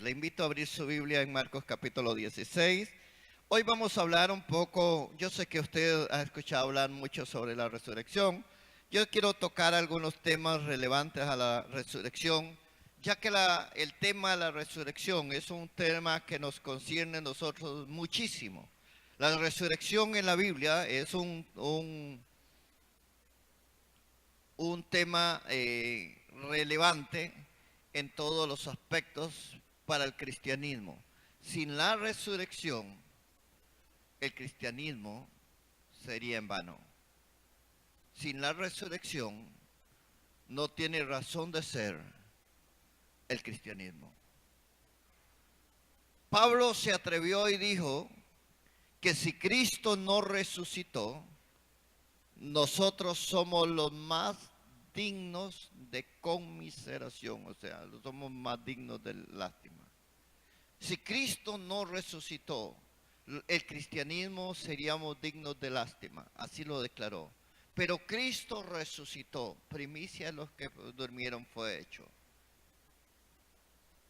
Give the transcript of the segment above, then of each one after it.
Le invito a abrir su Biblia en Marcos capítulo 16. Hoy vamos a hablar un poco, yo sé que usted ha escuchado hablar mucho sobre la resurrección. Yo quiero tocar algunos temas relevantes a la resurrección, ya que el tema de la resurrección es un tema que nos concierne a nosotros muchísimo. La resurrección en la Biblia es un tema relevante en todos los aspectos para el cristianismo. Sin la resurrección, el cristianismo sería en vano. Sin la resurrección, no tiene razón de ser el cristianismo. Pablo se atrevió y dijo que si Cristo no resucitó, nosotros somos los más dignos de conmiseración, o sea, somos más dignos de lástima. Si Cristo no resucitó, el cristianismo seríamos dignos de lástima, así lo declaró. Pero Cristo resucitó, primicia de los que durmieron fue hecho.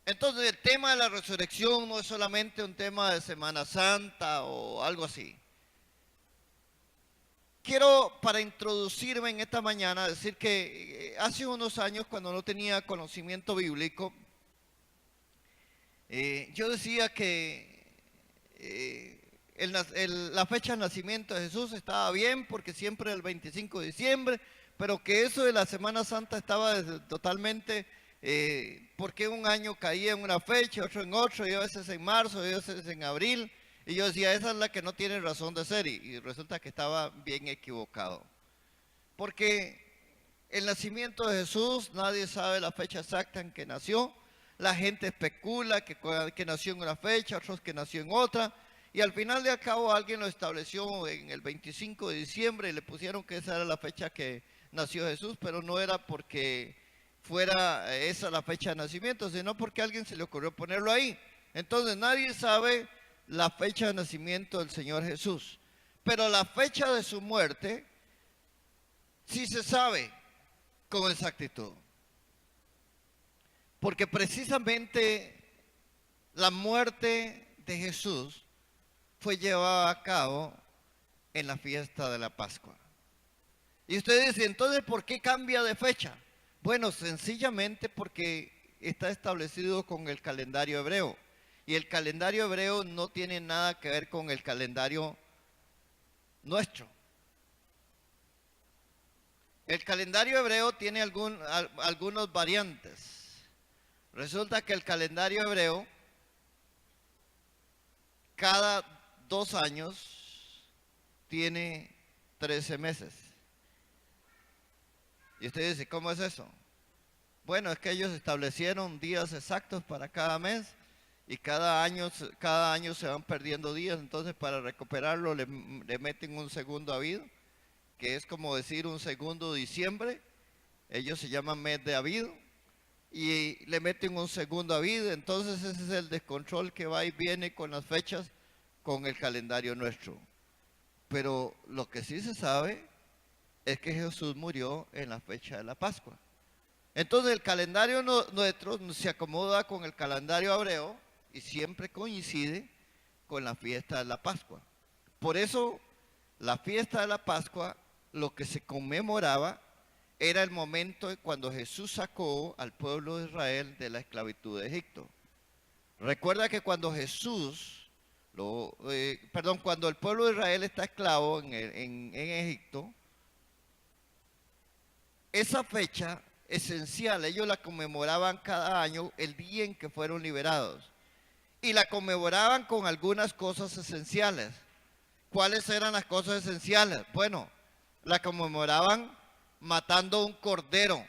Entonces el tema de la resurrección no es solamente un tema de Semana Santa o algo así. Quiero, para introducirme en esta mañana, decir que hace unos años, cuando no tenía conocimiento bíblico, yo decía que la fecha de nacimiento de Jesús estaba bien, porque siempre el 25 de diciembre, pero que eso de la Semana Santa estaba totalmente, porque un año caía en una fecha, otro en otro, y a veces en marzo, y a veces en abril. Y yo decía, esa es la que no tiene razón de ser, y resulta que estaba bien equivocado. Porque el nacimiento de Jesús, nadie sabe la fecha exacta en que nació. La gente especula que nació en una fecha, otros que nació en otra. Y al final de cabo alguien lo estableció en el 25 de diciembre y le pusieron que esa era la fecha que nació Jesús, pero no era porque fuera esa la fecha de nacimiento, sino porque a alguien se le ocurrió ponerlo ahí. Entonces nadie sabe la fecha de nacimiento del Señor Jesús, pero la fecha de su muerte sí se sabe con exactitud, porque precisamente la muerte de Jesús fue llevada a cabo en la fiesta de la Pascua. Y usted dice, entonces, ¿por qué cambia de fecha? Bueno, sencillamente porque está establecido con el calendario hebreo. Y el calendario hebreo no tiene nada que ver con el calendario nuestro. El calendario hebreo tiene algunas variantes. Resulta que el calendario hebreo, cada 2 años, tiene 13 meses. Y usted dice, ¿cómo es eso? Bueno, es que ellos establecieron días exactos para cada mes. Y cada año se van perdiendo días, entonces para recuperarlo le meten un segundo Abid, que es como decir un segundo diciembre. Ellos se llaman mes de Abid y le meten un segundo Abid. Entonces ese es el descontrol que va y viene con las fechas, con el calendario nuestro. Pero lo que sí se sabe es que Jesús murió en la fecha de la Pascua. Entonces el calendario nuestro se acomoda con el calendario hebreo y siempre coincide con la fiesta de la Pascua. Por eso, la fiesta de la Pascua, lo que se conmemoraba era el momento cuando Jesús sacó al pueblo de Israel de la esclavitud de Egipto. Recuerda que cuando cuando el pueblo de Israel está esclavo en Egipto, esa fecha esencial, ellos la conmemoraban cada año el día en que fueron liberados. Y la conmemoraban con algunas cosas esenciales. ¿Cuáles eran las cosas esenciales? Bueno, la conmemoraban matando un cordero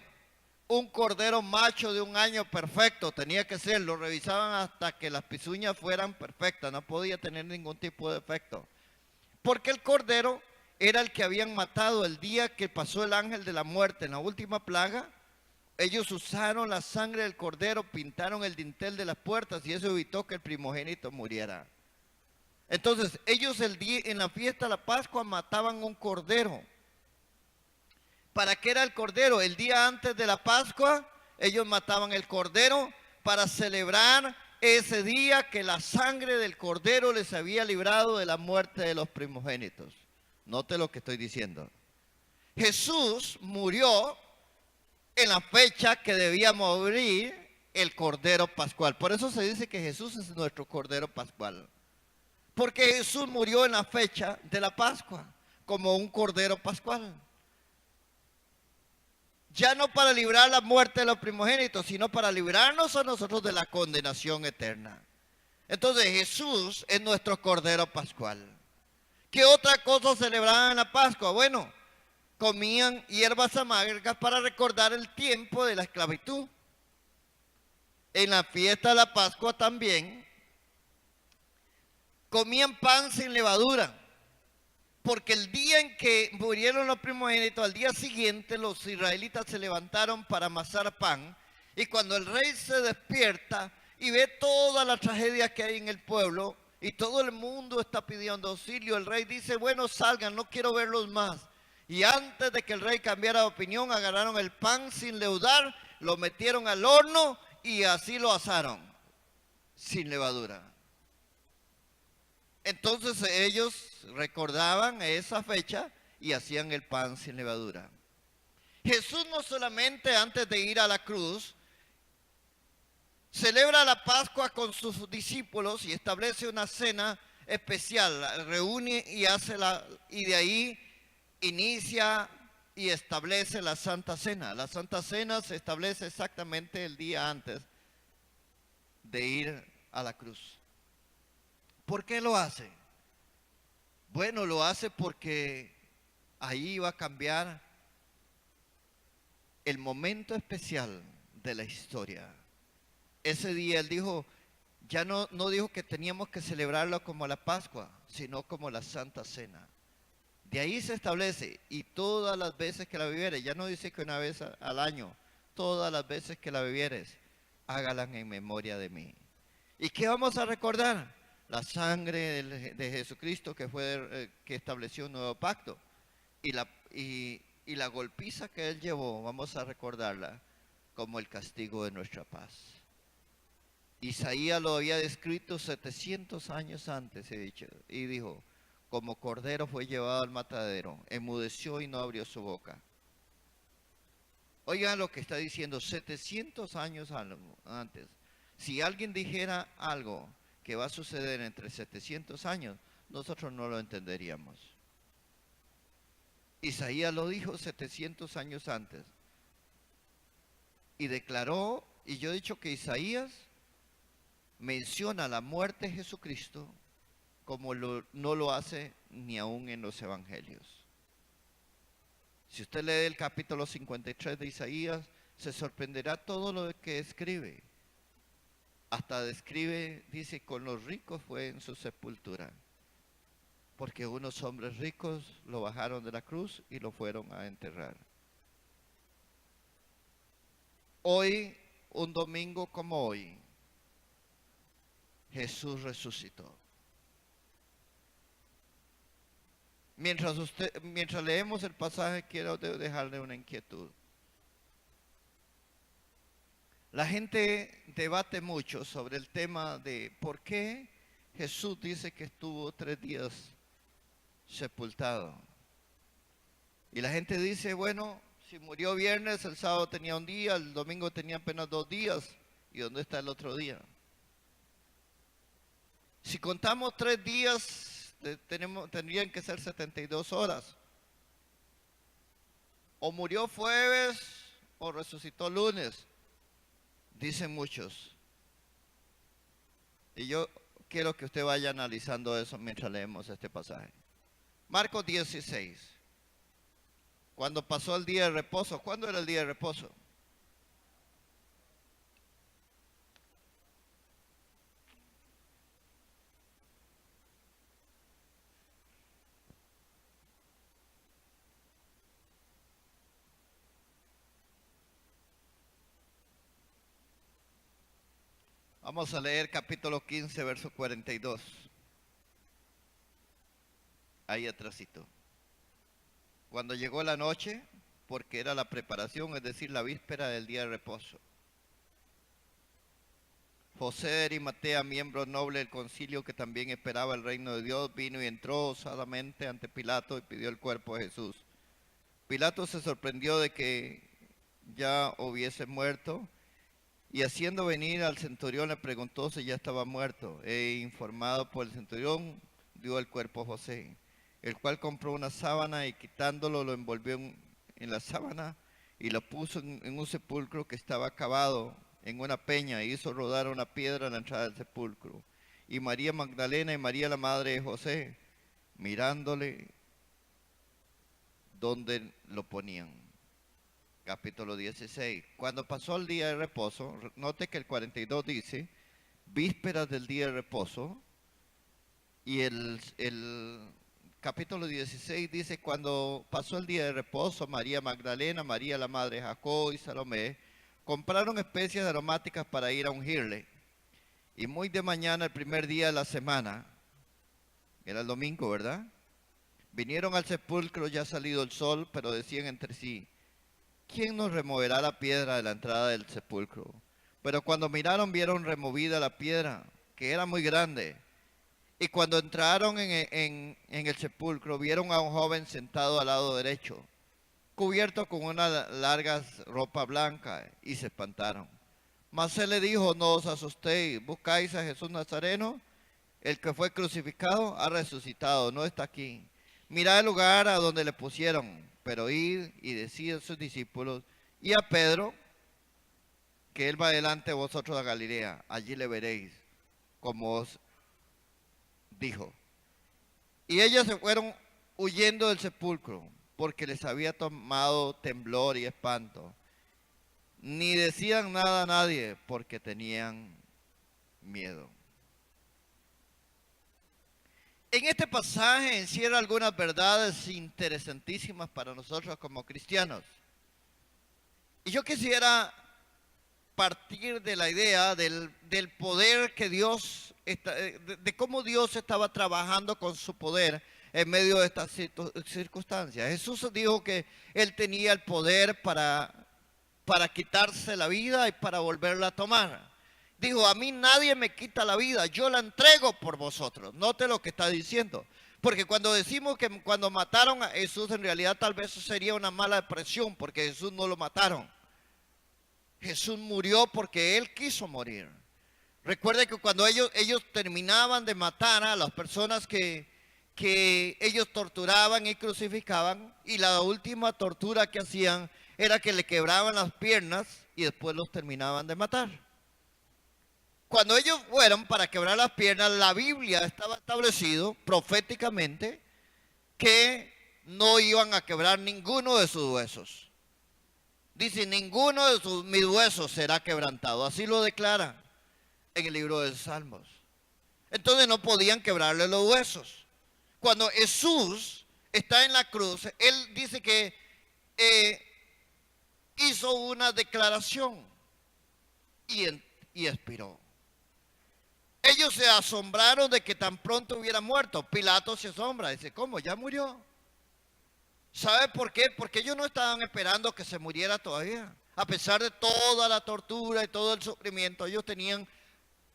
macho de 1 año perfecto, tenía que ser, lo revisaban hasta que las pezuñas fueran perfectas, no podía tener ningún tipo de defecto. Porque el cordero era el que habían matado el día que pasó el ángel de la muerte en la última plaga. Ellos usaron la sangre del cordero, pintaron el dintel de las puertas y eso evitó que el primogénito muriera. Entonces, ellos en la fiesta de la Pascua mataban un cordero. ¿Para qué era el cordero? El día antes de la Pascua, ellos mataban el cordero para celebrar ese día que la sangre del cordero les había librado de la muerte de los primogénitos. Note lo que estoy diciendo. Jesús murió en la fecha que debía morir el cordero pascual. Por eso se dice que Jesús es nuestro cordero pascual. Porque Jesús murió en la fecha de la Pascua, como un cordero pascual. Ya no para librar la muerte de los primogénitos, sino para librarnos a nosotros de la condenación eterna. Entonces Jesús es nuestro cordero pascual. ¿Qué otra cosa celebraban en la Pascua? Bueno, comían hierbas amargas para recordar el tiempo de la esclavitud. En la fiesta de la Pascua también comían pan sin levadura, porque el día en que murieron los primogénitos, al día siguiente los israelitas se levantaron para amasar pan, y cuando el rey se despierta y ve toda la tragedia que hay en el pueblo, y todo el mundo está pidiendo auxilio, el rey dice, bueno, salgan, no quiero verlos más. Y antes de que el rey cambiara de opinión, agarraron el pan sin leudar, lo metieron al horno y así lo asaron, sin levadura. Entonces ellos recordaban esa fecha y hacían el pan sin levadura. Jesús no solamente antes de ir a la cruz, celebra la Pascua con sus discípulos y establece una cena especial, la reúne y de ahí inicia y establece la Santa Cena. La Santa Cena se establece exactamente el día antes de ir a la cruz. ¿Por qué lo hace? Bueno, lo hace porque ahí iba a cambiar el momento especial de la historia. Ese día él dijo, ya no dijo que teníamos que celebrarlo como la Pascua, sino como la Santa Cena. De ahí se establece, y todas las veces que la vivieres, ya no dice que una vez al año, todas las veces que la vivieres, hágalas en memoria de mí. ¿Y qué vamos a recordar? La sangre de Jesucristo que estableció un nuevo pacto. Y la golpiza que Él llevó, vamos a recordarla como el castigo de nuestra paz. Isaías lo había descrito 700 años antes, he dicho, y dijo, como cordero fue llevado al matadero, enmudeció y no abrió su boca. Oigan lo que está diciendo, 700 años antes. Si alguien dijera algo que va a suceder entre 700 años, nosotros no lo entenderíamos. Isaías lo dijo 700 años antes. Y declaró, y yo he dicho que Isaías menciona la muerte de Jesucristo como no lo hace ni aún en los evangelios. Si usted lee el capítulo 53 de Isaías, se sorprenderá todo lo que escribe. Hasta describe, dice, con los ricos fue en su sepultura, porque unos hombres ricos lo bajaron de la cruz y lo fueron a enterrar. Hoy, un domingo como hoy, Jesús resucitó. Mientras leemos el pasaje, quiero dejarle una inquietud. La gente debate mucho sobre el tema de por qué Jesús dice que estuvo 3 días sepultado. Y la gente dice, bueno, si murió viernes, el sábado tenía un día, el domingo tenía apenas 2 días. ¿Y dónde está el otro día? Si contamos 3 días, tendrían que ser 72 horas. O murió jueves o resucitó lunes, dicen muchos. Y yo quiero que usted vaya analizando eso mientras leemos este pasaje. Marcos 16. Cuando pasó el día de reposo, ¿cuándo era el día de reposo? Vamos a leer capítulo 15, verso 42. Ahí atrásito. Cuando llegó la noche, porque era la preparación, es decir, la víspera del día de reposo. José de Arimatea, miembro noble del concilio que también esperaba el reino de Dios, vino y entró osadamente ante Pilato y pidió el cuerpo de Jesús. Pilato se sorprendió de que ya hubiese muerto y haciendo venir al centurión le preguntó si ya estaba muerto. Informado por el centurión, dio el cuerpo a José, el cual compró una sábana y quitándolo lo envolvió en la sábana y lo puso en un sepulcro que estaba cavado en una peña e hizo rodar una piedra en la entrada del sepulcro. Y María Magdalena y María la madre de José, mirándole donde lo ponían. Capítulo 16. Cuando pasó el día de reposo, note que el 42 dice, vísperas del día de reposo, y el capítulo 16 dice, cuando pasó el día de reposo, María Magdalena, María la madre de Jacob y Salomé, compraron especias aromáticas para ir a ungirle. Y muy de mañana, el primer día de la semana, era el domingo, ¿verdad? Vinieron al sepulcro ya salido el sol, pero decían entre sí, ¿quién nos removerá la piedra de la entrada del sepulcro? Pero cuando miraron, vieron removida la piedra, que era muy grande. Y cuando entraron en el sepulcro, vieron a un joven sentado al lado derecho, cubierto con una larga ropa blanca, y se espantaron. Mas él le dijo, no os asustéis, buscáis a Jesús Nazareno, el que fue crucificado, ha resucitado, no está aquí. Mirad el lugar a donde le pusieron, pero id y decid a sus discípulos y a Pedro que él va delante de vosotros a Galilea, allí le veréis, como os dijo. Y ellos se fueron huyendo del sepulcro, porque les había tomado temblor y espanto. Ni decían nada a nadie, porque tenían miedo. En este pasaje encierra algunas verdades interesantísimas para nosotros como cristianos. Y yo quisiera partir de la idea del poder que Dios, de cómo Dios estaba trabajando con su poder en medio de estas circunstancias. Jesús dijo que Él tenía el poder para quitarse la vida y para volverla a tomar. Dijo, a mí nadie me quita la vida, yo la entrego por vosotros. Note lo que está diciendo. Porque cuando decimos que cuando mataron a Jesús, en realidad tal vez eso sería una mala expresión, porque Jesús no lo mataron. Jesús murió porque Él quiso morir. Recuerde que cuando ellos terminaban de matar a las personas que ellos torturaban y crucificaban, y la última tortura que hacían era que le quebraban las piernas y después los terminaban de matar. Cuando ellos fueron para quebrar las piernas, la Biblia estaba establecido proféticamente que no iban a quebrar ninguno de sus huesos. Dice, ninguno de mis huesos será quebrantado. Así lo declara en el libro de Salmos. Entonces no podían quebrarle los huesos. Cuando Jesús está en la cruz, Él dice que hizo una declaración y expiró. Ellos se asombraron de que tan pronto hubiera muerto. Pilato se asombra, dice, ¿cómo? ¿Ya murió? ¿Sabe por qué? Porque ellos no estaban esperando que se muriera todavía. A pesar de toda la tortura y todo el sufrimiento, ellos tenían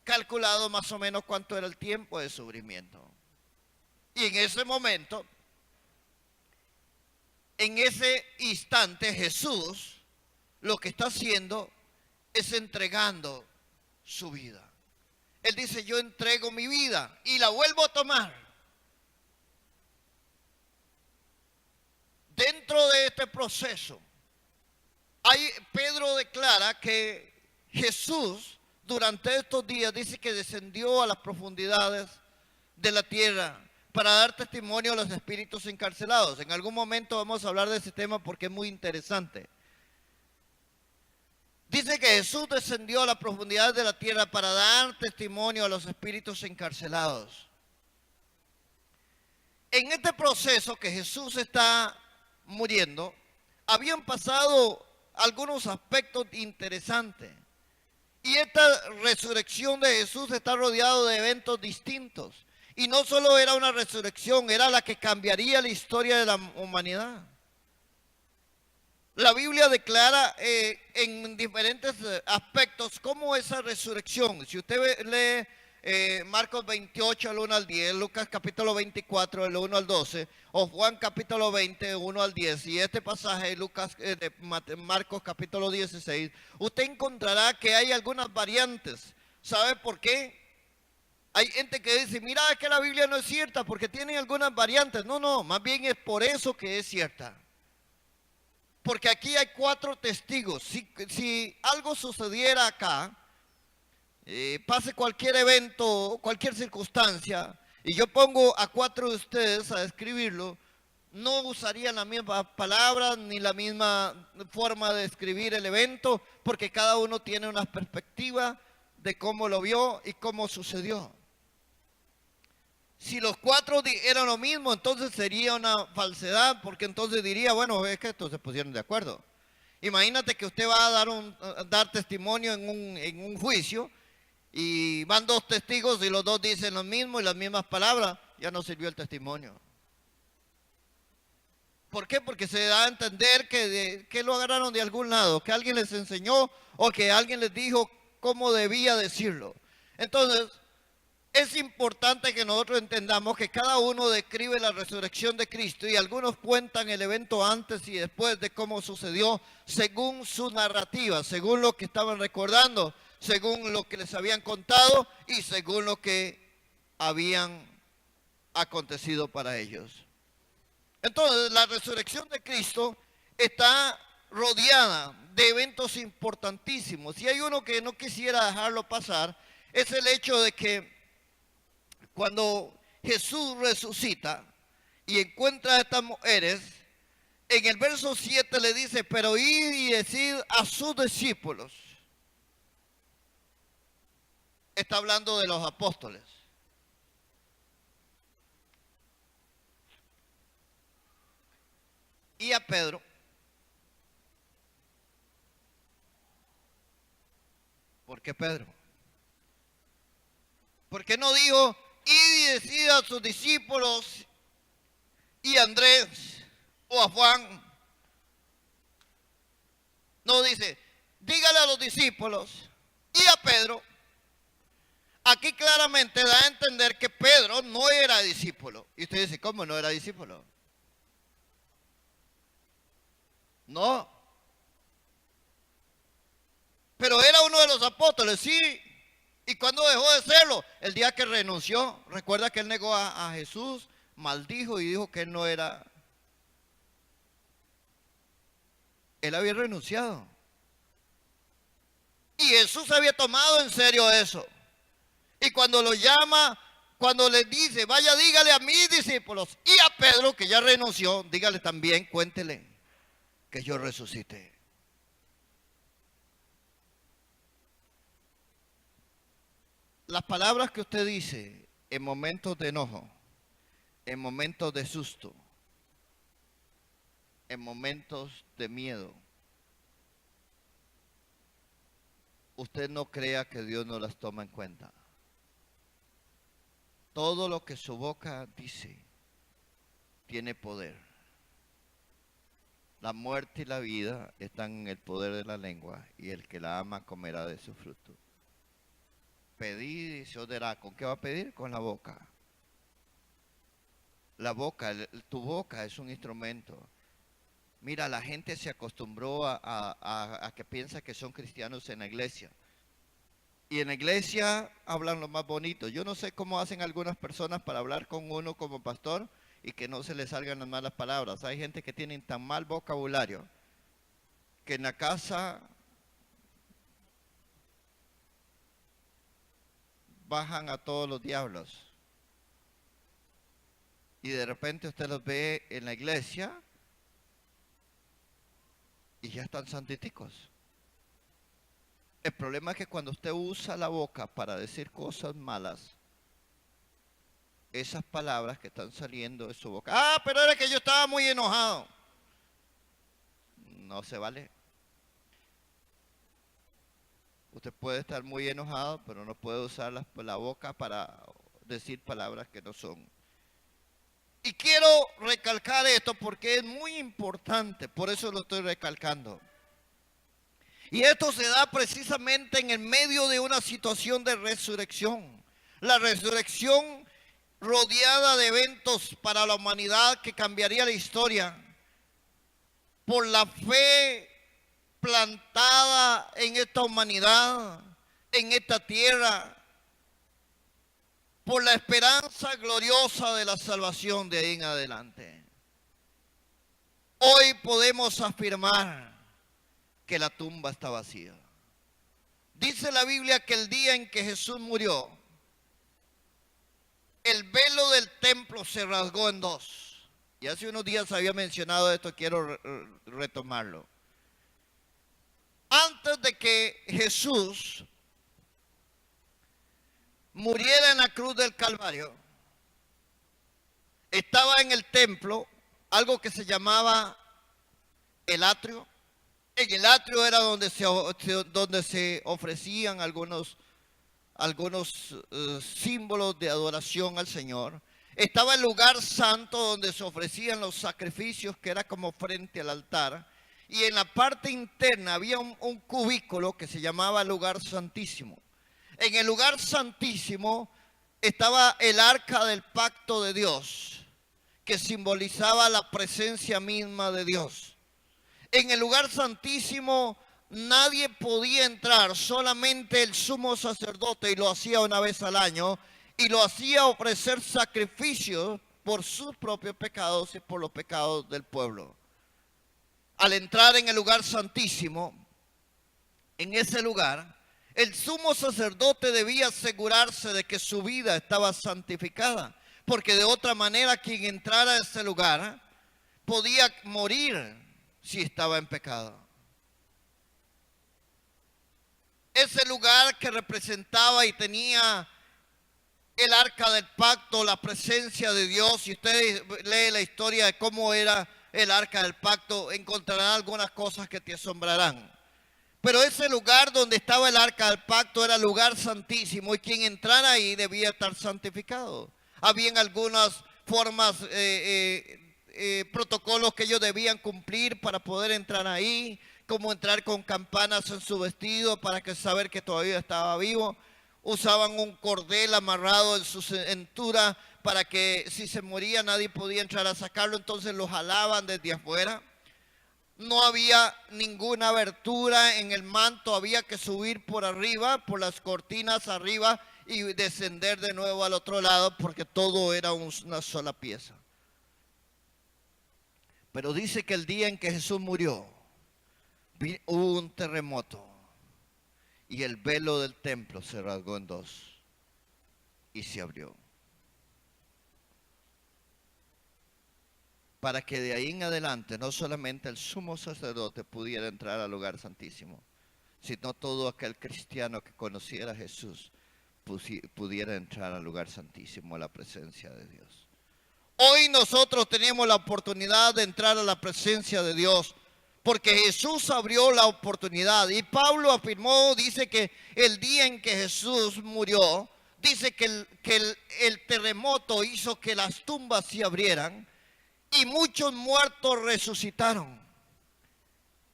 calculado más o menos cuánto era el tiempo de sufrimiento. Y en ese momento, en ese instante, Jesús lo que está haciendo es entregando su vida. Él dice, yo entrego mi vida y la vuelvo a tomar. Dentro de este proceso, Pedro declara que Jesús durante estos días dice que descendió a las profundidades de la tierra para dar testimonio a los espíritus encarcelados. En algún momento vamos a hablar de ese tema porque es muy interesante. Dice que Jesús descendió a las profundidades de la tierra para dar testimonio a los espíritus encarcelados. En este proceso que Jesús está muriendo, habían pasado algunos aspectos interesantes. Y esta resurrección de Jesús está rodeado de eventos distintos. Y no solo era una resurrección, era la que cambiaría la historia de la humanidad. La Biblia declara en diferentes aspectos cómo esa resurrección. Si usted lee Marcos 28, al 1 al 10, Lucas capítulo 24, del 1 al 12, o Juan capítulo 20, 1 al 10, y este pasaje de Marcos capítulo 16, usted encontrará que hay algunas variantes. ¿Sabe por qué? Hay gente que dice, mira, es que la Biblia no es cierta porque tiene algunas variantes. No, no, más bien es por eso que es cierta. Porque aquí hay 4 testigos. Si algo sucediera acá, pase cualquier evento, cualquier circunstancia, y yo pongo a 4 de ustedes a describirlo, no usarían la misma palabra ni la misma forma de describir el evento, porque cada uno tiene una perspectiva de cómo lo vio y cómo sucedió. Si los 4 eran lo mismo, entonces sería una falsedad, porque entonces diría, bueno, es que estos se pusieron de acuerdo. Imagínate que usted va a dar testimonio en un juicio y van 2 testigos y los 2 dicen lo mismo y las mismas palabras, ya no sirvió el testimonio. ¿Por qué? Porque se da a entender que lo agarraron de algún lado, que alguien les enseñó o que alguien les dijo cómo debía decirlo. Entonces, es importante que nosotros entendamos que cada uno describe la resurrección de Cristo y algunos cuentan el evento antes y después de cómo sucedió según su narrativa, según lo que estaban recordando, según lo que les habían contado y según lo que habían acontecido para ellos. Entonces, la resurrección de Cristo está rodeada de eventos importantísimos. Y hay uno que no quisiera dejarlo pasar, es el hecho de que cuando Jesús resucita y encuentra a estas mujeres, en el verso 7 le dice, pero id y decid a sus discípulos. Está hablando de los apóstoles. Y a Pedro. ¿Por qué Pedro? ¿Por qué no dijo, id y decid a sus discípulos y a Andrés o a Juan? No dice, dígale a los discípulos y a Pedro. Aquí claramente da a entender que Pedro no era discípulo. Y usted dice, ¿cómo no era discípulo? No. Pero era uno de los apóstoles, sí. ¿Y cuándo dejó de serlo? El día que renunció. Recuerda que él negó a Jesús, maldijo y dijo que él no era. Él había renunciado. Y Jesús había tomado en serio eso. Y cuando lo llama, cuando le dice, vaya, dígale a mis discípulos y a Pedro, que ya renunció, dígale también, cuéntele que yo resucité. Las palabras que usted dice en momentos de enojo, en momentos de susto, en momentos de miedo, usted no crea que Dios no las toma en cuenta. Todo lo que su boca dice tiene poder. La muerte y la vida están en el poder de la lengua y el que la ama comerá de su fruto. Pedid y se os dará. ¿Con qué va a pedir? Con la boca. La boca, tu boca es un instrumento. Mira, la gente se acostumbró a que piensa que son cristianos en la iglesia. Y en la iglesia hablan lo más bonito. Yo no sé cómo hacen algunas personas para hablar con uno como pastor y que no se les salgan las malas palabras. Hay gente que tiene tan mal vocabulario que en la casa bajan a todos los diablos. Y de repente usted los ve en la iglesia y ya están santiticos. El problema es que cuando usted usa la boca para decir cosas malas, esas palabras que están saliendo de su boca, pero era que yo estaba muy enojado. No se vale. Usted puede estar muy enojado, pero no puede usar la boca para decir palabras que no son. Y quiero recalcar esto porque es muy importante, por eso lo estoy recalcando. Y esto se da precisamente en el medio de una situación de resurrección. La resurrección rodeada de eventos para la humanidad que cambiaría la historia. Por la fe plantada en esta humanidad, en esta tierra, por la esperanza gloriosa de la salvación de ahí en adelante. Hoy podemos afirmar que la tumba está vacía. Dice la Biblia que el día en que Jesús murió, el velo del templo se rasgó en dos. Y hace unos días había mencionado esto, quiero retomarlo. Antes de que Jesús muriera en la cruz del Calvario, estaba en el templo algo que se llamaba el atrio. En el atrio era donde se ofrecían algunos símbolos de adoración al Señor. Estaba el lugar santo donde se ofrecían los sacrificios, que era como frente al altar. Y en la parte interna había un cubículo que se llamaba lugar santísimo. En el lugar santísimo estaba el arca del pacto de Dios, que simbolizaba la presencia misma de Dios. En el lugar santísimo nadie podía entrar, solamente el sumo sacerdote, y lo hacía una vez al año, y lo hacía ofrecer sacrificios por sus propios pecados y por los pecados del pueblo. Al entrar en el lugar santísimo, en ese lugar, el sumo sacerdote debía asegurarse de que su vida estaba santificada, porque de otra manera quien entrara a ese lugar podía morir si estaba en pecado. Ese lugar que representaba y tenía el arca del pacto, la presencia de Dios, si usted lee la historia de cómo era el arca del pacto, encontrará algunas cosas que te asombrarán. Pero ese lugar donde estaba el arca del pacto era lugar santísimo, y quien entrara ahí debía estar santificado. Habían algunas formas, protocolos que ellos debían cumplir para poder entrar ahí, como entrar con campanas en su vestido para que saber que todavía estaba vivo. Usaban un cordel amarrado en su cintura para que si se moría nadie podía entrar a sacarlo, entonces lo jalaban desde afuera. No había ninguna abertura en el manto, había que subir por arriba, por las cortinas arriba, y descender de nuevo al otro lado, porque todo era una sola pieza. Pero dice que el día en que Jesús murió, hubo un terremoto y el velo del templo se rasgó en dos y se abrió. Para que de ahí en adelante no solamente el sumo sacerdote pudiera entrar al lugar santísimo, sino todo aquel cristiano que conociera a Jesús pudiera entrar al lugar santísimo, a la presencia de Dios. Hoy nosotros tenemos la oportunidad de entrar a la presencia de Dios, porque Jesús abrió la oportunidad. Y Pablo afirmó, dice que el día en que Jesús murió, dice que el terremoto hizo que las tumbas se abrieran y muchos muertos resucitaron.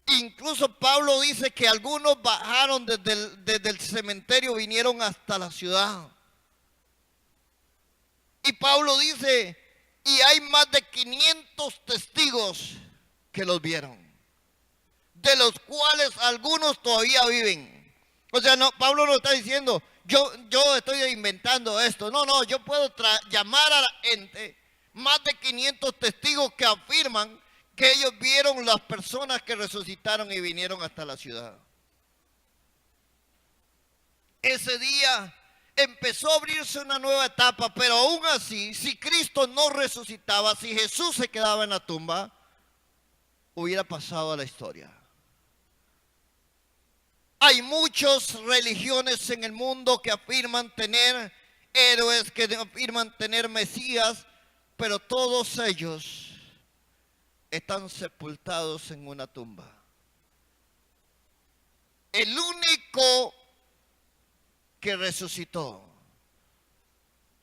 Incluso Pablo dice que algunos bajaron desde el cementerio, vinieron hasta la ciudad. Y Pablo dice, y hay más de 500 testigos que los vieron, de los cuales algunos todavía viven. O sea, no, Pablo no está diciendo, yo estoy inventando esto. No, yo puedo llamar a la gente, más de 500 testigos que afirman que ellos vieron las personas que resucitaron y vinieron hasta la ciudad. Ese día empezó a abrirse una nueva etapa, pero aún así, si Cristo no resucitaba, si Jesús se quedaba en la tumba, hubiera pasado a la historia. Hay muchas religiones en el mundo que afirman tener héroes, que afirman tener mesías, pero todos ellos están sepultados en una tumba. El único que resucitó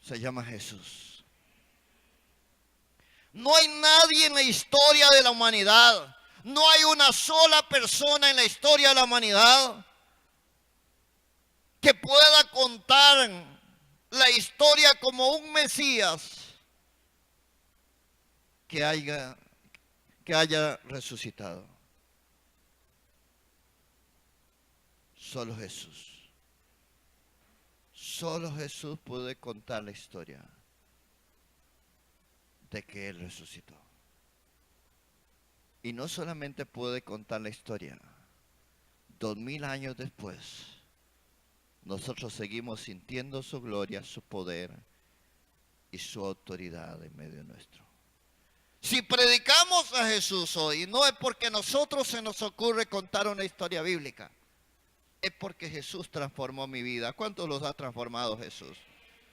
se llama Jesús. No hay nadie en la historia de la humanidad, no hay una sola persona en la historia de la humanidad que pueda contar la historia como un Mesías que haya resucitado. Solo Jesús. Solo Jesús puede contar la historia de que Él resucitó. Y no solamente puede contar la historia, 2000 años después, nosotros seguimos sintiendo su gloria, su poder y su autoridad en medio nuestro. Si predicamos a Jesús hoy, no es porque a nosotros se nos ocurre contar una historia bíblica, es porque Jesús transformó mi vida. ¿Cuántos los ha transformado Jesús?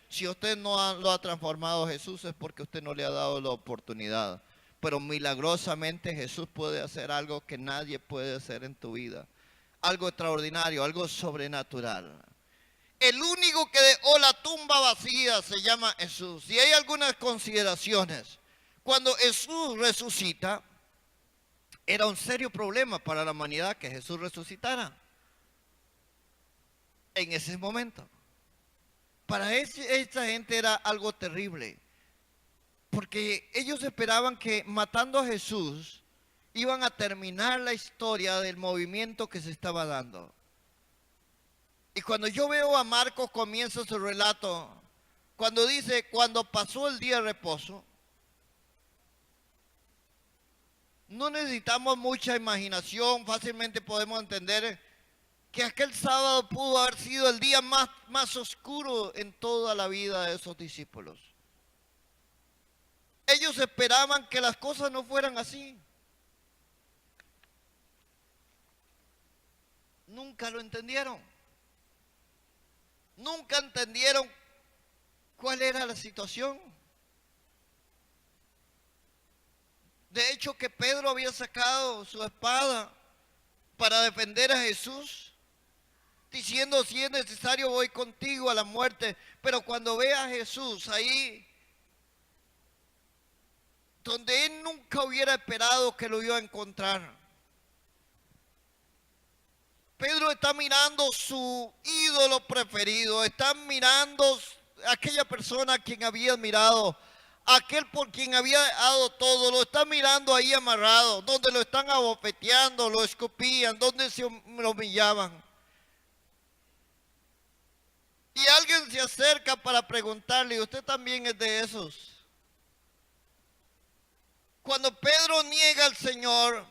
Si usted no lo ha transformado Jesús es porque usted no le ha dado la oportunidad. Pero milagrosamente Jesús puede hacer algo que nadie puede hacer en tu vida. Algo extraordinario, algo sobrenatural. El único que dejó la tumba vacía se llama Jesús. Y hay algunas consideraciones. Cuando Jesús resucita, era un serio problema para la humanidad que Jesús resucitara. En ese momento. Para esta gente era algo terrible. Porque ellos esperaban que matando a Jesús iban a terminar la historia del movimiento que se estaba dando. Y cuando yo veo a Marcos comienza su relato, cuando dice, cuando pasó el día de reposo, no necesitamos mucha imaginación, fácilmente podemos entender que aquel sábado pudo haber sido el día más oscuro en toda la vida de esos discípulos. Ellos esperaban que las cosas no fueran así. Nunca lo entendieron. Nunca entendieron cuál era la situación. De hecho, que Pedro había sacado su espada para defender a Jesús, diciendo, si es necesario voy contigo a la muerte. Pero cuando ve a Jesús ahí, donde él nunca hubiera esperado que lo iba a encontrar, Pedro está mirando su ídolo preferido, está mirando a aquella persona a quien había admirado, aquel por quien había dado todo, lo está mirando ahí amarrado, donde lo están abofeteando, lo escupían, donde lo humillaban. Y alguien se acerca para preguntarle, ¿usted también es de esos? Cuando Pedro niega al Señor,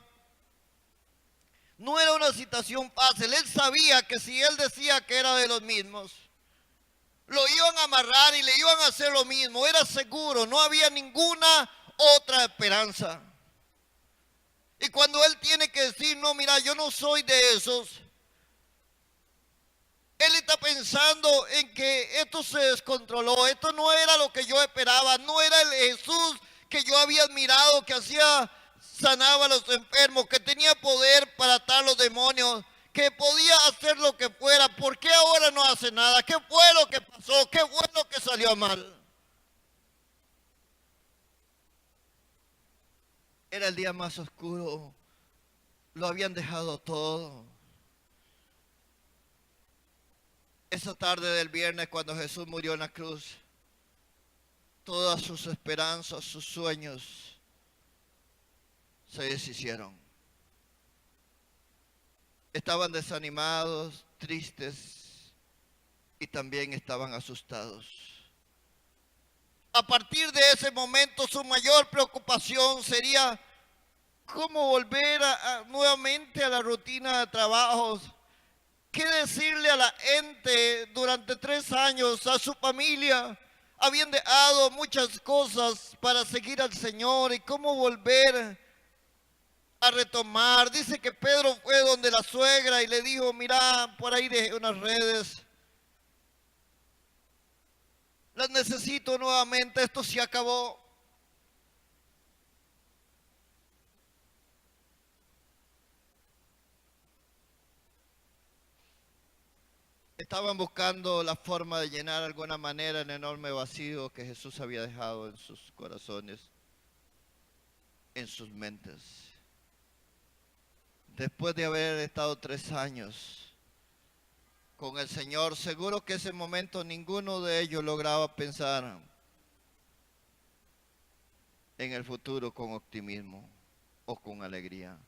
no era una situación fácil. Él sabía que si él decía que era de los mismos, lo iban a amarrar y le iban a hacer lo mismo. Era seguro, no había ninguna otra esperanza. Y cuando él tiene que decir, no, mira, yo no soy de esos, él está pensando en que esto se descontroló. Esto no era lo que yo esperaba, no era el Jesús que yo había admirado, que sanaba a los enfermos, que tenía poder para atar los demonios, que podía hacer lo que fuera. ¿Por qué ahora no hace nada? ¿Qué fue lo que pasó? ¿Qué fue lo que salió mal? Era el día más oscuro, lo habían dejado todo. Esa tarde del viernes, cuando Jesús murió en la cruz, todas sus esperanzas, sus sueños se deshicieron. Estaban desanimados, tristes y también estaban asustados. A partir de ese momento su mayor preocupación sería cómo volver nuevamente a la rutina de trabajos. ¿Qué decirle a la gente durante 3 años, a su familia? Habían dejado muchas cosas para seguir al Señor y cómo volver a retomar. Dice que Pedro fue donde la suegra y le dijo, mira, por ahí dejé unas redes, las necesito nuevamente, esto se acabó. Estaban buscando la forma de llenar de alguna manera el enorme vacío que Jesús había dejado en sus corazones. en sus mentes. Después de haber estado 3 años con el Señor, seguro que ese momento ninguno de ellos lograba pensar en el futuro con optimismo o con alegría.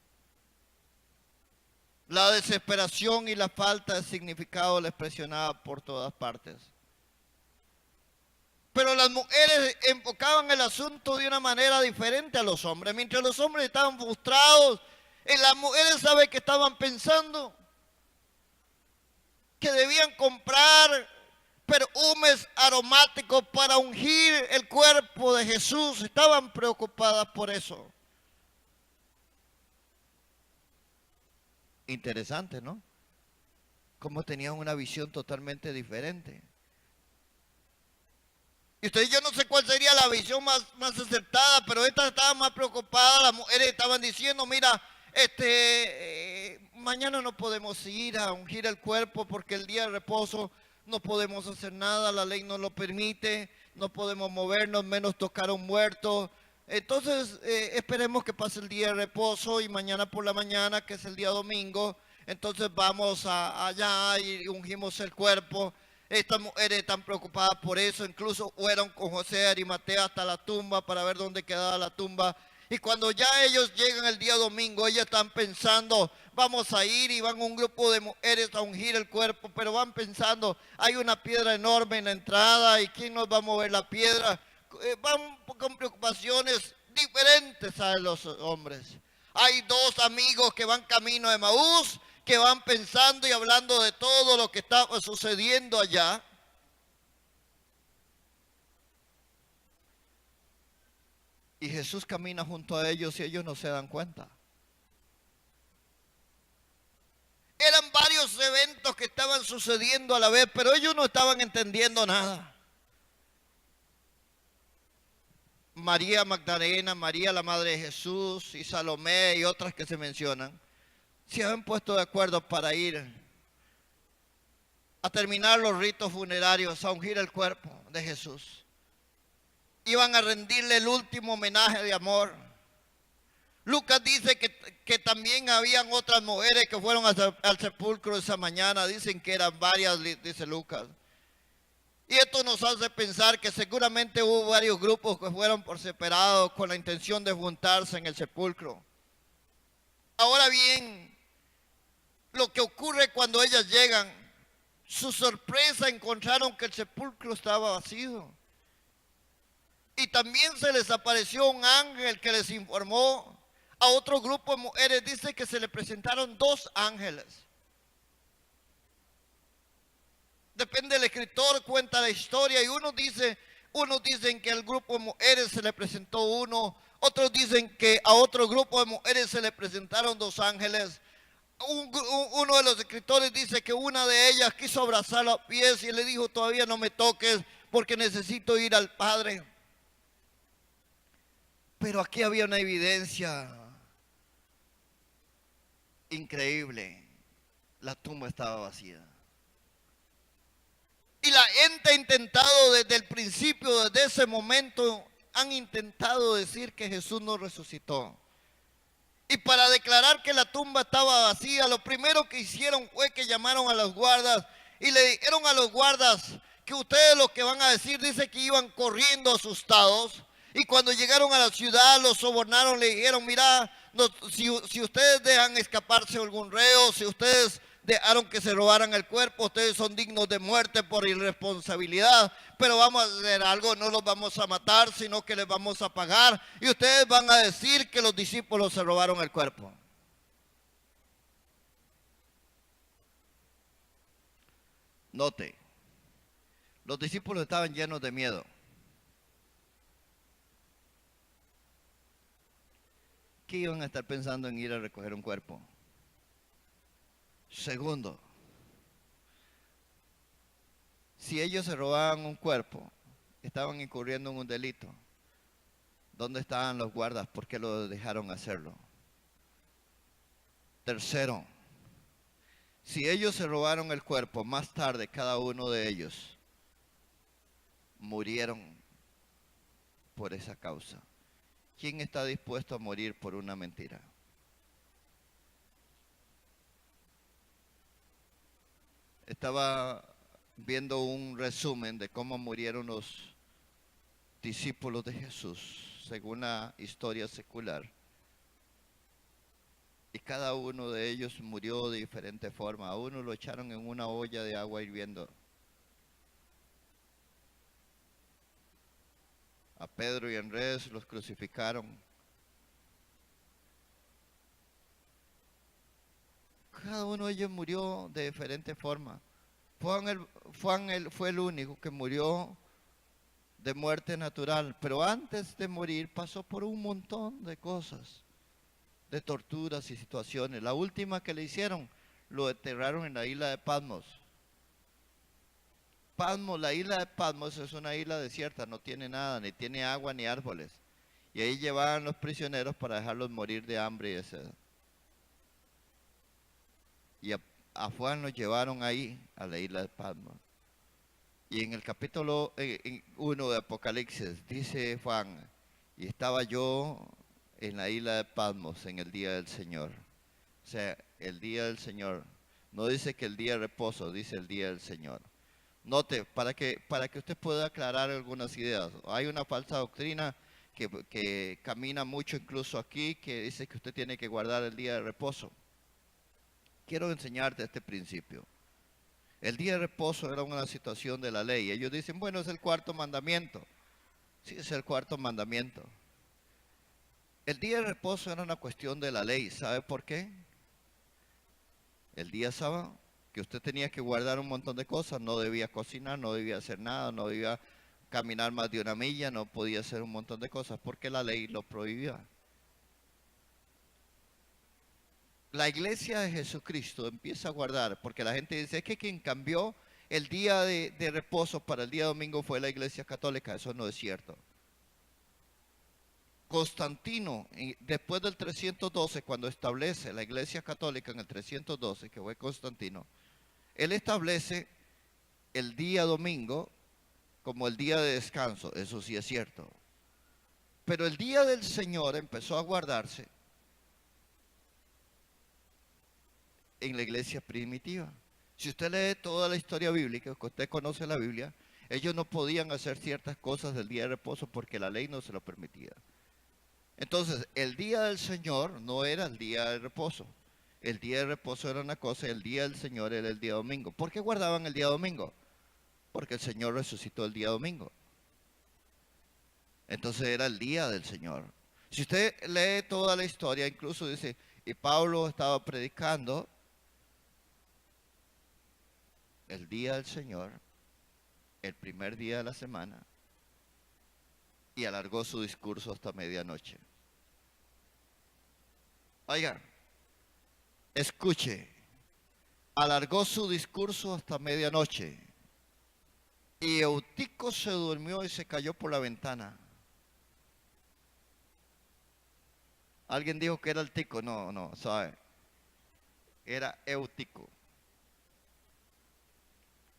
La desesperación y la falta de significado les presionaba por todas partes. Pero las mujeres enfocaban el asunto de una manera diferente a los hombres. Mientras los hombres estaban frustrados, las mujeres, ¿sabe qué estaban pensando? Que debían comprar perfumes aromáticos para ungir el cuerpo de Jesús. Estaban preocupadas por eso. Interesante, ¿no? Cómo tenían una visión totalmente diferente. Y ustedes, yo no sé cuál sería la visión más acertada, pero estas estaban más preocupadas. Las mujeres estaban diciendo, mira, mañana no podemos ir a ungir el cuerpo porque el día de reposo no podemos hacer nada, la ley no lo permite, no podemos movernos, menos tocar a un muerto. Entonces, esperemos que pase el día de reposo y mañana por la mañana, que es el día domingo, entonces vamos allá y ungimos el cuerpo. Estas mujeres están preocupadas por eso, incluso fueron con José de Arimatea hasta la tumba para ver dónde quedaba la tumba. Y cuando ya ellos llegan el día domingo, ellas están pensando, vamos a ir, y van un grupo de mujeres a ungir el cuerpo, pero van pensando, hay una piedra enorme en la entrada, ¿y quién nos va a mover la piedra? Van con preocupaciones diferentes a los hombres. Hay 2 amigos que van camino de Emaús, que van pensando y hablando de todo lo que estaba sucediendo allá. Y Jesús camina junto a ellos y ellos no se dan cuenta. Eran varios eventos que estaban sucediendo a la vez, pero ellos no estaban entendiendo nada. María Magdalena, María la Madre de Jesús y Salomé y otras que se mencionan, se habían puesto de acuerdo para ir a terminar los ritos funerarios, a ungir el cuerpo de Jesús. Iban a rendirle el último homenaje de amor. Lucas dice que también habían otras mujeres que fueron al sepulcro esa mañana. Dicen que eran varias, dice Lucas. Y esto nos hace pensar que seguramente hubo varios grupos que fueron por separado con la intención de juntarse en el sepulcro. Ahora bien, lo que ocurre cuando ellas llegan, su sorpresa encontraron que el sepulcro estaba vacío. Y también se les apareció un ángel que les informó. A otro grupo de mujeres dice que se le presentaron 2 ángeles. Depende del escritor, cuenta la historia, y unos dicen que al grupo de mujeres se le presentó uno, otros dicen que a otro grupo de mujeres se le presentaron 2 ángeles. Uno de los escritores dice que una de ellas quiso abrazar los pies y le dijo, todavía no me toques porque necesito ir al Padre. Pero aquí había una evidencia increíble. La tumba estaba vacía. Y la gente ha intentado desde el principio, desde ese momento, han intentado decir que Jesús no resucitó. Y para declarar que la tumba estaba vacía, lo primero que hicieron fue que llamaron a los guardas y le dijeron a los guardas que ustedes lo que van a decir, dice que iban corriendo asustados. Y cuando llegaron a la ciudad, los sobornaron, le dijeron, mira, si ustedes dejan escaparse algún reo, si ustedes dejaron que se robaran el cuerpo, ustedes son dignos de muerte por irresponsabilidad, pero vamos a hacer algo, no los vamos a matar, sino que les vamos a pagar, y ustedes van a decir que los discípulos se robaron el cuerpo. Note, los discípulos estaban llenos de miedo. ¿Qué iban a estar pensando en ir a recoger un cuerpo? Segundo, si ellos se robaban un cuerpo, estaban incurriendo en un delito. ¿Dónde estaban los guardas? ¿Por qué lo dejaron hacerlo? Tercero, si ellos se robaron el cuerpo, más tarde cada uno de ellos murieron por esa causa. ¿quién está dispuesto a morir por una mentira? Estaba viendo un resumen de cómo murieron los discípulos de Jesús, según la historia secular. Y cada uno de ellos murió de diferente forma. A uno lo echaron en una olla de agua hirviendo. A Pedro y Andrés los crucificaron. Cada uno de ellos murió de diferente forma. Juan fue el único que murió de muerte natural, pero antes de morir pasó por un montón de cosas, de torturas y situaciones. La última que le hicieron, lo enterraron en la isla de Patmos. La isla de Patmos es una isla desierta, no tiene nada, ni tiene agua ni árboles. Y ahí llevaban los prisioneros para dejarlos morir de hambre y de sed. Y a Juan lo llevaron ahí, a la isla de Patmos. Y en el capítulo 1 de Apocalipsis dice Juan, y estaba yo en la isla de Patmos en el día del Señor. O sea, el día del Señor. No dice que el día de reposo, dice el día del Señor. Note, para que usted pueda aclarar algunas ideas. Hay una falsa doctrina que camina mucho incluso aquí, que dice que usted tiene que guardar el día de reposo. Quiero enseñarte este principio. El día de reposo era una situación de la ley. Ellos dicen, bueno, es el cuarto mandamiento. Sí, es el cuarto mandamiento. El día de reposo era una cuestión de la ley. ¿Sabe por qué? El día sábado, que usted tenía que guardar un montón de cosas, no debía cocinar, no debía hacer nada, no debía caminar más de una milla, no podía hacer un montón de cosas, porque la ley lo prohibía. La iglesia de Jesucristo empieza a guardar, porque la gente dice, es que quien cambió el día de reposo para el día domingo fue la iglesia católica. Eso no es cierto. Constantino, después del 312, cuando establece la iglesia católica en el 312, que fue Constantino, él establece el día domingo como el día de descanso. Eso sí es cierto. Pero el día del Señor empezó a guardarse en la iglesia primitiva. Si usted lee toda la historia bíblica, que usted conoce la Biblia, ellos no podían hacer ciertas cosas del día de reposo porque la ley no se lo permitía. Entonces, el día del Señor no era el día de reposo. El día de reposo era una cosa, el día del Señor era el día domingo. ¿Por qué guardaban el día domingo? Porque el Señor resucitó el día domingo. Entonces era el día del Señor. Si usted lee toda la historia, incluso dice, y Pablo estaba predicando el día del Señor, el primer día de la semana, y alargó su discurso hasta medianoche. Oiga, escuche, alargó su discurso hasta medianoche, y Eutico se durmió y se cayó por la ventana. Alguien dijo que era el tico, no, sabe, era Eutico.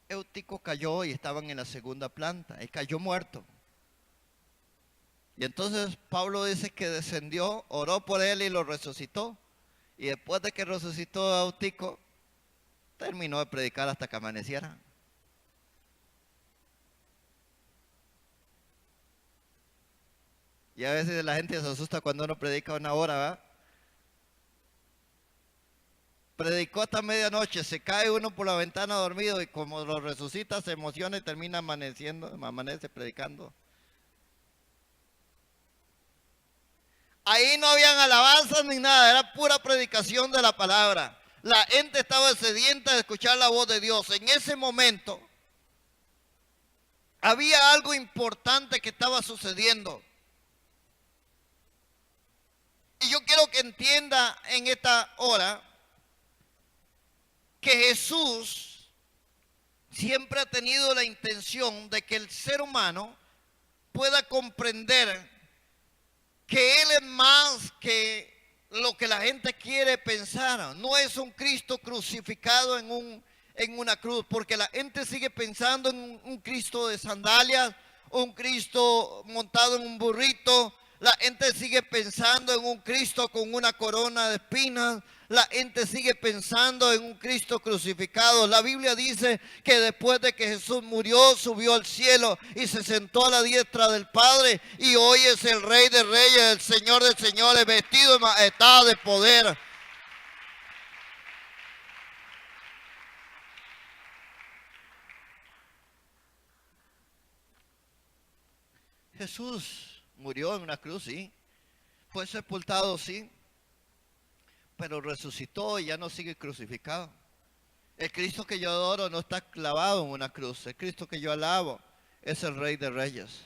Eutico cayó y estaban en la segunda planta, y cayó muerto. Y entonces Pablo dice que descendió, oró por él y lo resucitó. Y después de que resucitó a Eutico, terminó de predicar hasta que amaneciera. Y a veces la gente se asusta cuando uno predica una hora, ¿verdad? Predicó hasta medianoche, se cae uno por la ventana dormido y como lo resucita se emociona y termina amanece predicando. Ahí no habían alabanzas ni nada, era pura predicación de la palabra. La gente estaba sedienta de escuchar la voz de Dios. En ese momento había algo importante que estaba sucediendo. Y yo quiero que entienda en esta hora que Jesús siempre ha tenido la intención de que el ser humano pueda comprender que Él es más que lo que la gente quiere pensar. No es un Cristo crucificado en una cruz, porque la gente sigue pensando en un Cristo de sandalias, un Cristo montado en un burrito. La gente sigue pensando en un Cristo con una corona de espinas. La gente sigue pensando en un Cristo crucificado. La Biblia dice que después de que Jesús murió, subió al cielo y se sentó a la diestra del Padre. Y hoy es el Rey de Reyes, el Señor de Señores, vestido de majestad, de poder. Jesús murió en una cruz, sí. Fue sepultado, sí. Pero resucitó y ya no sigue crucificado. El Cristo que yo adoro no está clavado en una cruz. El Cristo que yo alabo es el Rey de Reyes.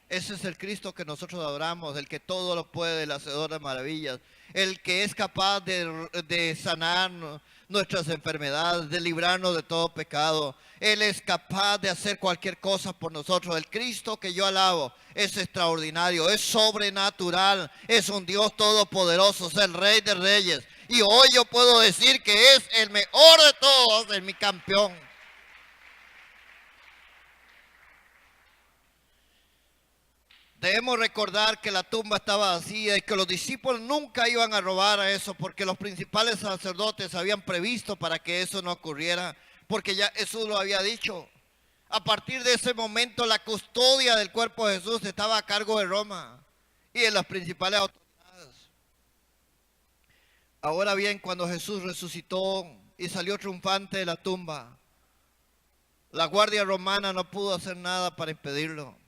Ese es el Cristo que nosotros adoramos, el que todo lo puede, el hacedor de maravillas, el que es capaz de sanar nuestras enfermedades, de librarnos de todo pecado. Él es capaz de hacer cualquier cosa por nosotros. El Cristo que yo alabo es extraordinario, es sobrenatural, es un Dios todopoderoso, es el Rey de Reyes. Y hoy yo puedo decir que es el mejor de todos, es mi campeón. Debemos recordar que la tumba estaba vacía y que los discípulos nunca iban a robar a eso, porque los principales sacerdotes habían previsto para que eso no ocurriera, porque ya Jesús lo había dicho. A partir de ese momento la custodia del cuerpo de Jesús estaba a cargo de Roma y de las principales autoridades. Ahora bien, cuando Jesús resucitó y salió triunfante de la tumba, la guardia romana no pudo hacer nada para impedirlo.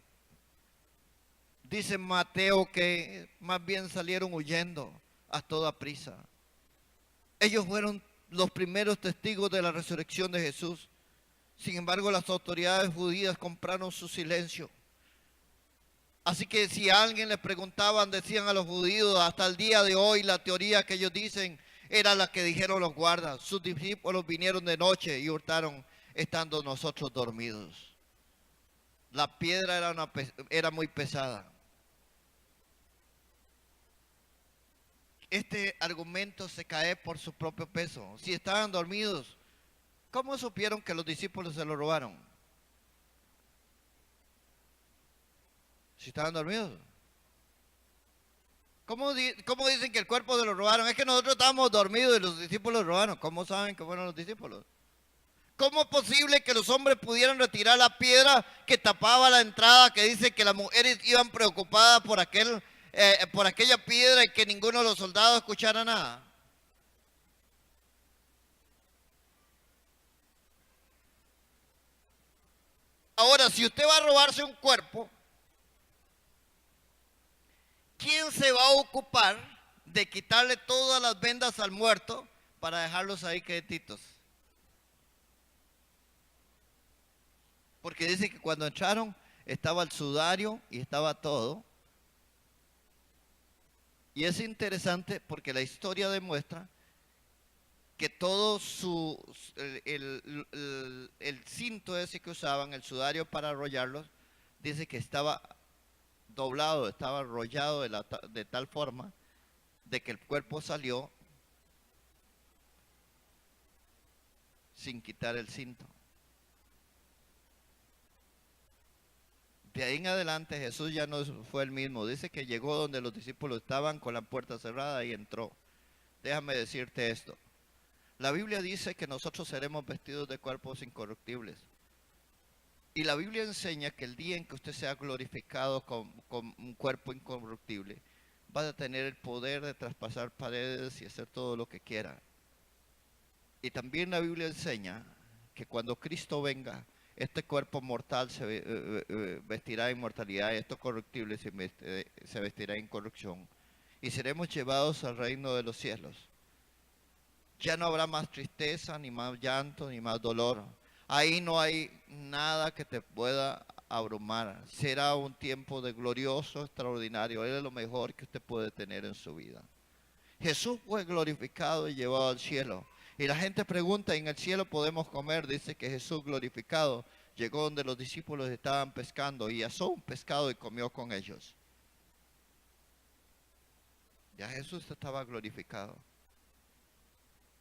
Dice Mateo que más bien salieron huyendo a toda prisa. Ellos fueron los primeros testigos de la resurrección de Jesús. Sin embargo, las autoridades judías compraron su silencio. Así que si a alguien les preguntaban, decían a los judíos, hasta el día de hoy la teoría que ellos dicen era la que dijeron los guardas. Sus discípulos vinieron de noche y hurtaron estando nosotros dormidos. La piedra era muy pesada. Este argumento se cae por su propio peso. Si estaban dormidos, ¿cómo supieron que los discípulos se lo robaron? Si estaban dormidos. ¿Cómo dicen que el cuerpo se lo robaron? Es que nosotros estábamos dormidos y los discípulos lo robaron. ¿Cómo saben que fueron los discípulos? ¿Cómo es posible que los hombres pudieran retirar la piedra que tapaba la entrada, que dice que las mujeres iban preocupadas por aquella piedra y que ninguno de los soldados escuchara nada? Ahora, si usted va a robarse un cuerpo, ¿quién se va a ocupar de quitarle todas las vendas al muerto para dejarlos ahí quietitos? Porque dice que cuando entraron estaba el sudario y estaba todo. Y es interesante porque la historia demuestra que todo el cinto ese que usaban, el sudario para arrollarlos, dice que estaba doblado, estaba arrollado de tal forma de que el cuerpo salió sin quitar el cinto. De ahí en adelante Jesús ya no fue el mismo. Dice que llegó donde los discípulos estaban con la puerta cerrada y entró. Déjame decirte esto. La Biblia dice que nosotros seremos vestidos de cuerpos incorruptibles. Y la Biblia enseña que el día en que usted sea glorificado con un cuerpo incorruptible, va a tener el poder de traspasar paredes y hacer todo lo que quiera. Y también la Biblia enseña que cuando Cristo venga, este cuerpo mortal se vestirá de inmortalidad y esto corruptible se vestirá de incorrupción. Y seremos llevados al reino de los cielos. Ya no habrá más tristeza, ni más llanto, ni más dolor. Ahí no hay nada que te pueda abrumar. Será un tiempo de glorioso, extraordinario. Es lo mejor que usted puede tener en su vida. Jesús fue glorificado y llevado al cielo. Y la gente pregunta, ¿en el cielo podemos comer? Dice que Jesús glorificado llegó donde los discípulos estaban pescando y asó un pescado y comió con ellos. Ya Jesús estaba glorificado.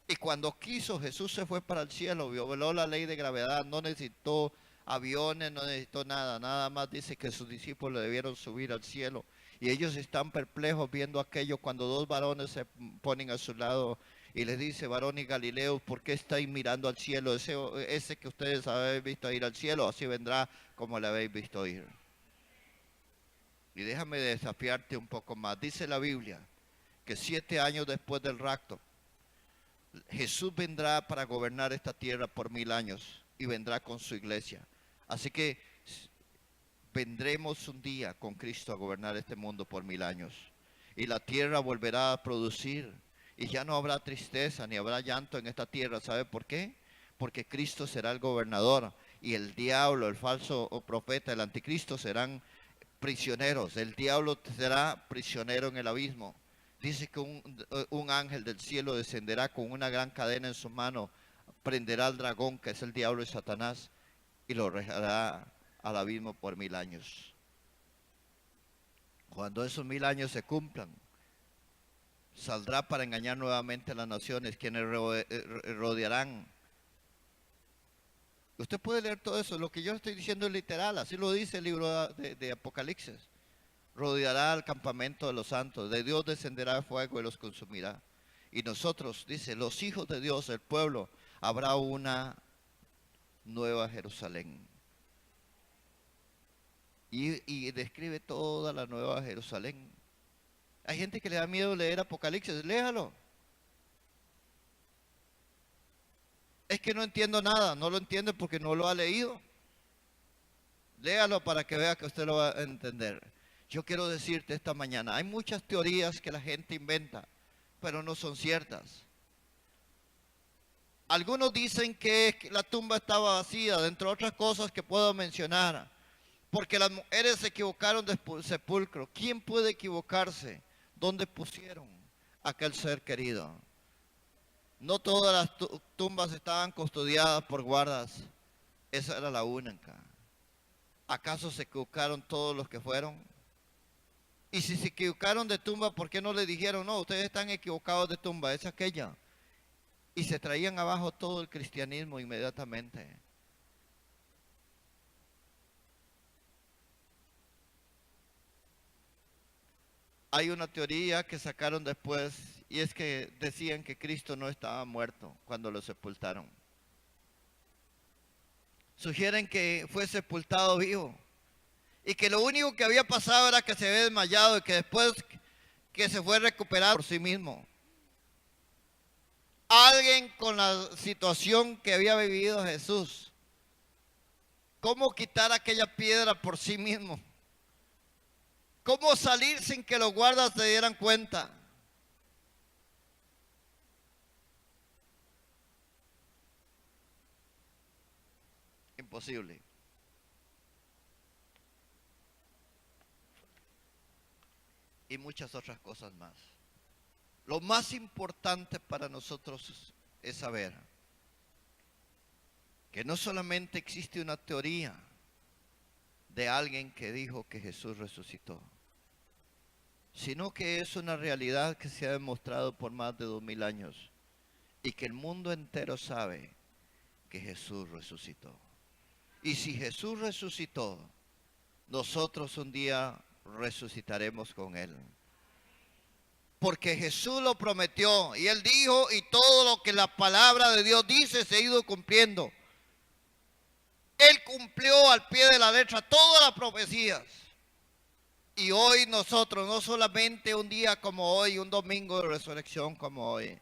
Y cuando quiso, Jesús se fue para el cielo, violó la ley de gravedad, no necesitó aviones, no necesitó nada. Nada más dice que sus discípulos debieron subir al cielo Y ellos están perplejos viendo aquello cuando dos varones se ponen a su lado y les dice: varones Galileos, ¿por qué estáis mirando al cielo? Ese que ustedes habéis visto ir al cielo, así vendrá como le habéis visto ir. Y déjame desafiarte un poco más. Dice la Biblia que 7 años después del rapto, Jesús vendrá para gobernar esta tierra por 1000 años y vendrá con su iglesia. Así que vendremos un día con Cristo a gobernar este mundo por 1000 años. Y la tierra volverá a producir. Y ya no habrá tristeza ni habrá llanto en esta tierra. ¿Sabe por qué? Porque Cristo será el gobernador. Y el diablo, el falso profeta, el anticristo serán prisioneros. El diablo será prisionero en el abismo. Dice que un ángel del cielo descenderá con una gran cadena en su mano, prenderá al dragón, que es el diablo y Satanás, y lo arrojará al abismo por 1000 años. Cuando esos 1000 años se cumplan, saldrá para engañar nuevamente a las naciones, quienes rodearán. Usted puede leer todo eso, lo que yo estoy diciendo es literal, así lo dice el libro de Apocalipsis. Rodeará al campamento de los santos, de Dios descenderá fuego y los consumirá. Y nosotros, dice, los hijos de Dios, el pueblo, habrá una nueva Jerusalén. Y describe toda la nueva Jerusalén. Hay gente que le da miedo leer Apocalipsis, léalo. Es que no entiendo nada, no lo entiende porque no lo ha leído. Léalo para que vea que usted lo va a entender. Yo quiero decirte esta mañana, hay muchas teorías que la gente inventa, pero no son ciertas. Algunos dicen que la tumba estaba vacía, entre otras cosas que puedo mencionar, porque las mujeres se equivocaron de sepulcro. ¿Quién puede equivocarse? ¿Dónde pusieron aquel ser querido? No todas las tumbas estaban custodiadas por guardas, esa era la única. ¿Acaso se equivocaron todos los que fueron? Y si se equivocaron de tumba, ¿por qué no le dijeron: no, ustedes están equivocados de tumba, es aquella? Y se traían abajo todo el cristianismo inmediatamente. Hay una teoría que sacaron después, y es que decían que Cristo no estaba muerto cuando lo sepultaron. Sugieren que fue sepultado vivo. Y que lo único que había pasado era que se había desmayado y que después que se fue recuperado por sí mismo. Alguien con la situación que había vivido Jesús, ¿cómo quitar aquella piedra por sí mismo? ¿Cómo salir sin que los guardas se dieran cuenta? Imposible. Y muchas otras cosas más. Lo más importante para nosotros es saber que no solamente existe una teoría de alguien que dijo que Jesús resucitó, sino que es una realidad que se ha demostrado por más de 2000 años y que el mundo entero sabe que Jesús resucitó. Y si Jesús resucitó, nosotros un día resucitaremos con Él. Porque Jesús lo prometió y Él dijo, y todo lo que la palabra de Dios dice se ha ido cumpliendo. Él cumplió al pie de la letra todas las profecías. Y hoy nosotros, no solamente un día como hoy, un domingo de resurrección como hoy,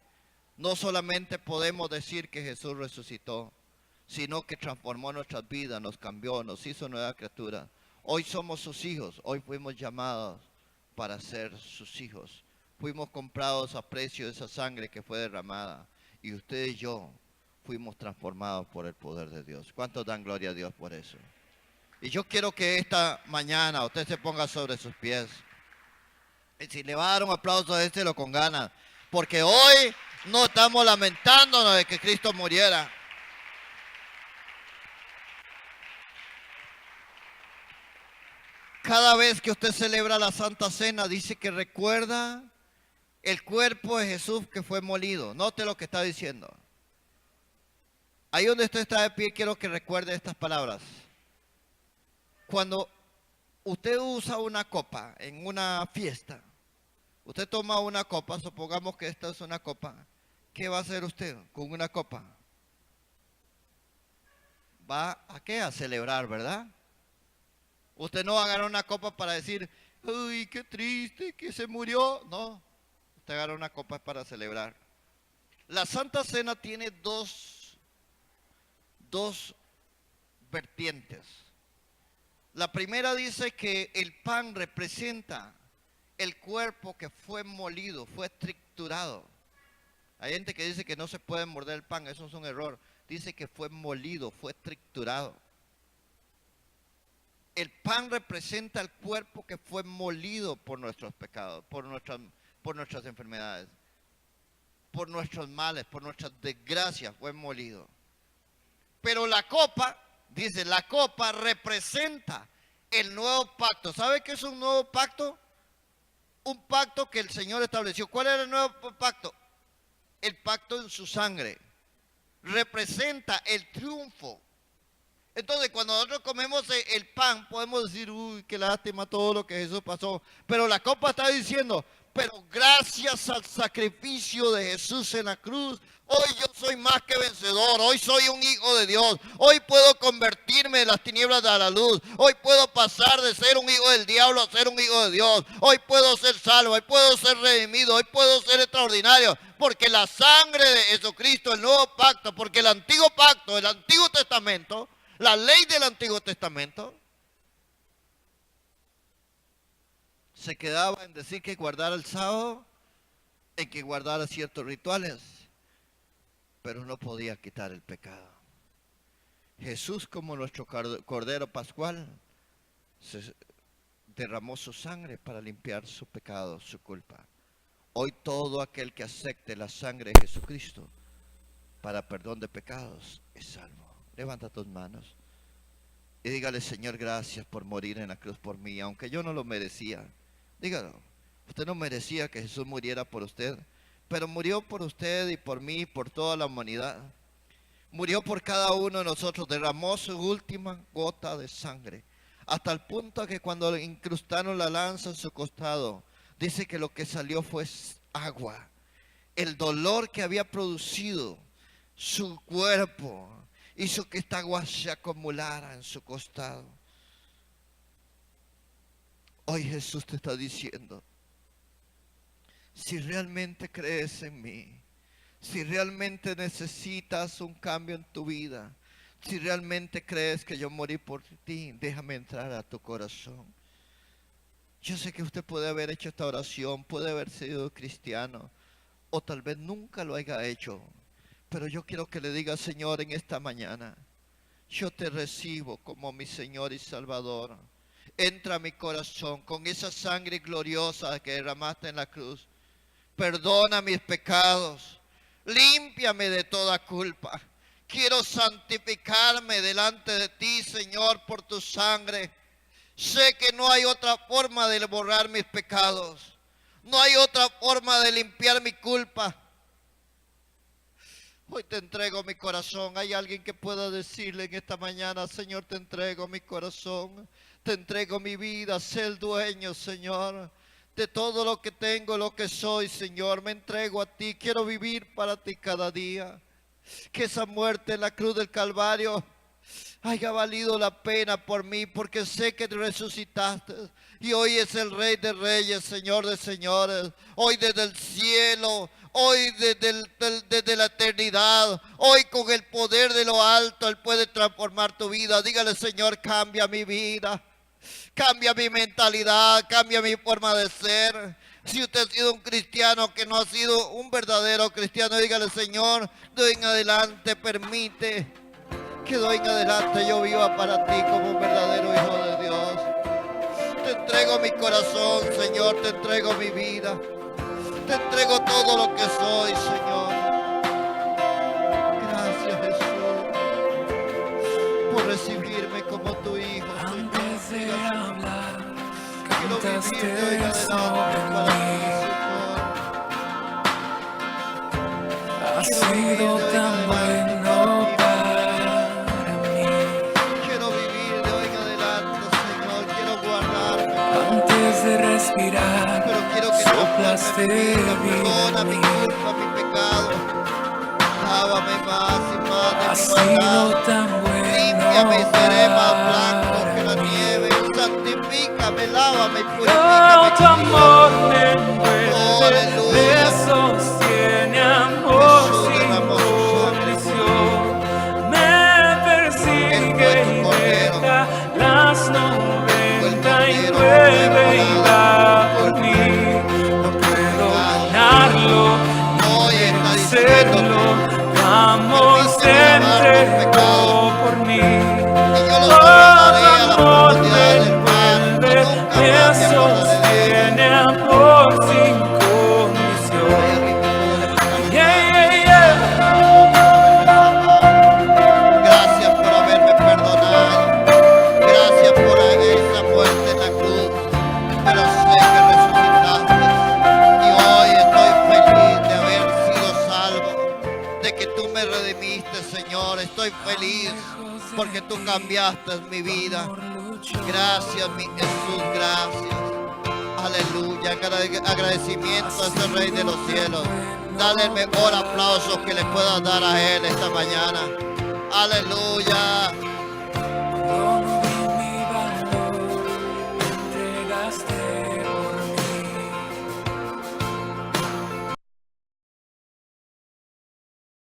no solamente podemos decir que Jesús resucitó, sino que transformó nuestras vidas, nos cambió, nos hizo nueva criatura. Hoy somos sus hijos, hoy fuimos llamados para ser sus hijos. Fuimos comprados a precio de esa sangre que fue derramada. Y usted y yo fuimos transformados por el poder de Dios. ¿Cuántos dan gloria a Dios por eso? Y yo quiero que esta mañana usted se ponga sobre sus pies. Y si le va a dar un aplauso, déselo con ganas. Porque hoy no estamos lamentándonos de que Cristo muriera. Cada vez que usted celebra la Santa Cena, dice que recuerda el cuerpo de Jesús que fue molido. Note lo que está diciendo. Ahí donde usted está de pie, quiero que recuerde estas palabras. Cuando usted usa una copa en una fiesta. Usted toma una copa, supongamos que esta es una copa. ¿Qué va a hacer usted con una copa? ¿Va a qué? A celebrar, ¿verdad? Usted no va a agarrar una copa para decir, uy, qué triste que se murió. No, usted agarra una copa para celebrar. La Santa Cena tiene dos vertientes. La primera dice que el pan representa el cuerpo que fue molido, fue triturado. Hay gente que dice que no se puede morder el pan, eso es un error. Dice que fue molido, fue triturado. El pan representa el cuerpo que fue molido por nuestros pecados, por nuestras enfermedades, por nuestros males, por nuestras desgracias, fue molido. Pero la copa, dice, la copa representa el nuevo pacto. ¿Sabe qué es un nuevo pacto? Un pacto que el Señor estableció. ¿Cuál era el nuevo pacto? El pacto en su sangre. Representa el triunfo. Entonces, cuando nosotros comemos el pan, podemos decir, uy, qué lástima todo lo que Jesús pasó. Pero la copa está diciendo, pero gracias al sacrificio de Jesús en la cruz, hoy yo soy más que vencedor, hoy soy un hijo de Dios, hoy puedo convertirme de las tinieblas a la luz, hoy puedo pasar de ser un hijo del diablo a ser un hijo de Dios, hoy puedo ser salvo, hoy puedo ser redimido, hoy puedo ser extraordinario, porque la sangre de Jesucristo, el nuevo pacto, porque el antiguo pacto, el Antiguo Testamento, la ley del Antiguo Testamento, se quedaba en decir que guardara el sábado, en que guardara ciertos rituales, pero no podía quitar el pecado. Jesús, como nuestro Cordero Pascual, derramó su sangre para limpiar su pecado, su culpa. Hoy todo aquel que acepte la sangre de Jesucristo para perdón de pecados es salvo. Levanta tus manos y dígale, Señor, gracias por morir en la cruz por mí, aunque yo no lo merecía. Dígalo, usted no merecía que Jesús muriera por usted, pero murió por usted y por mí y por toda la humanidad. Murió por cada uno de nosotros, derramó su última gota de sangre, hasta el punto que cuando le incrustaron la lanza en su costado, dice que lo que salió fue agua. El dolor que había producido su cuerpo hizo que esta agua se acumulara en su costado. Hoy Jesús te está diciendo, si realmente crees en mí, si realmente necesitas un cambio en tu vida, si realmente crees que yo morí por ti, déjame entrar a tu corazón. Yo sé que usted puede haber hecho esta oración, puede haber sido cristiano, o tal vez nunca lo haya hecho, pero yo quiero que le diga, Señor, en esta mañana, yo te recibo como mi Señor y Salvador. Entra a mi corazón con esa sangre gloriosa que derramaste en la cruz. Perdona mis pecados. Límpiame de toda culpa. Quiero santificarme delante de ti, Señor, por tu sangre. Sé que no hay otra forma de borrar mis pecados. No hay otra forma de limpiar mi culpa. Hoy te entrego mi corazón. Hay alguien que pueda decirle en esta mañana, Señor, te entrego mi corazón. Te entrego mi vida, sé el dueño, Señor, de todo lo que tengo, lo que soy, Señor. Me entrego a ti, quiero vivir para ti cada día. Que esa muerte en la cruz del Calvario haya valido la pena por mí, porque sé que resucitaste. Y hoy es el Rey de Reyes, Señor de Señores. Hoy desde el cielo, hoy desde la eternidad, hoy con el poder de lo alto, Él puede transformar tu vida. Dígale, Señor, cambia mi vida. Cambia mi mentalidad, cambia mi forma de ser. Si usted ha sido un cristiano que no ha sido un verdadero cristiano, dígale, Señor, de hoy en adelante permite que de hoy en adelante yo viva para ti como un verdadero hijo de Dios. Te entrego mi corazón, Señor, te entrego mi vida. Te entrego todo lo que soy, Señor. Gracias, Jesús, por recibirme como tu hijo, Señor. De hablar, Quiero cantaste vivir de hoy en adelante para sobre ti, mí. Señor. Has sido tan bueno para mí. Quiero vivir de hoy en adelante, Señor. Quiero guardar respirar, pero quiero que soplaste perdona mi vida en mí. culpa, mi pecado. Lávame más y más Ha de mi sido maldad. tan Límpiame y bueno seré más blanco que la para mí. nieve. Santifícame, lávame y Oh, purifícame tu con amor hisopo. me envuelve, me Aleluya. sostiene, amor Jesús sin derramó su sangre por mí. condición. Me persigue Él fue tu y cordero. deja las Fue el cordero 99 y va por por mí. No puedo pecado. ganarlo, Hoy quiero está diciendo, hacerlo. Tu amor se permíteme lavar mis entregó pecados por mí. y yo los Oh, perdonaré tu a la amor me profundidad del mar. envuelve, Nunca me más me acordaré de sostiene, ellos. amor sin Ay, condición. alguien que pueda levantar las Yeah, manos. yeah, yeah. Gracias por haberme perdonado. Gracias por esa muerte en la cruz. Pero sé que resucitaste. Y hoy estoy feliz de haber sido salvo. De que tú me redimiste, Señor. Estoy feliz porque tú cambiaste mi vida. Gracias, mi Jesús, gracias. Aleluya, agradecimiento a ese Rey de los cielos. Dale el mejor aplauso que le puedas dar a Él esta mañana. Aleluya.